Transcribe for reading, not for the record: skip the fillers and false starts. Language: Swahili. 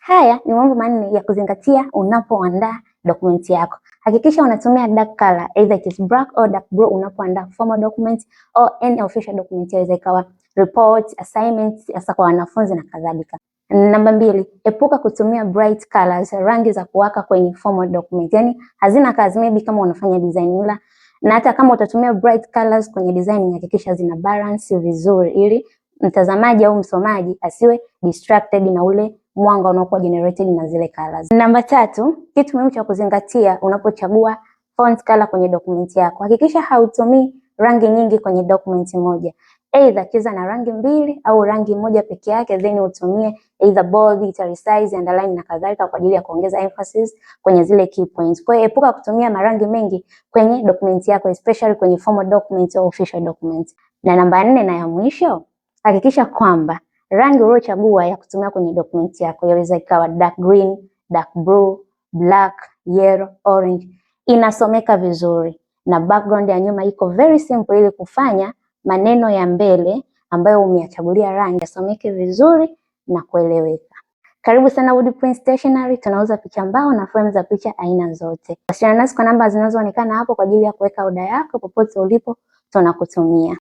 Haya ni mambo manne ya kuzingatia unapoandaa dokumenti yako. Hakikisha unatumia dark color, either it is black or dark blue unapoandaa formal document or any official document, inaweza ikawa report, assignments, hasa kwa wanafunzi na kadhalika. Namba 2, epuka kutumia bright colors, rangi za kuwaka kwenye formal document. Yani hazina kazi, maybe kama unafanya design, ila na hata kama utatumia bright colors kwenye design, hakikisha zina balance vizuri ili mtazamaji au msomaji asiwe distracted na ule mwanga unaokuwa generated na zile colors. Namba 3, kitu muhimu cha kuzingatia unapochagua font color kwenye dokumenti yako. Hakikisha hautumii rangi nyingi kwenye dokumenti moja. Either cheza na rangi mbili au rangi moja peke yake, then utumie either bold, italicize, underline na kadhalika kwa ajili ya kuongeza emphasis kwenye zile key points. Kwa hiyo epuka kutumia marangi mengi kwenye dokumenti yako, especially kwenye formal document au official document. Na namba 4 na ya mwisho, hakikisha kwamba rangi uliyochagua ya kutumia kwenye dokumenti yako, yaweza ikawa dark green, dark blue, black, yellow, orange, inasomeka vizuri na background ya nyuma iko very simple, ili kufanya maneno ya mbele ambayo umeyachagulia rangi yasomeke vizuri na kueleweka. Karibu sana Woodprint Stationery, tunauza picha mbao na frame za picha aina zote. Wasiliana nasi kwa namba zinazoonekana hapo kwa ajili ya kuweka oda yako popote ulipo, tunakutumia.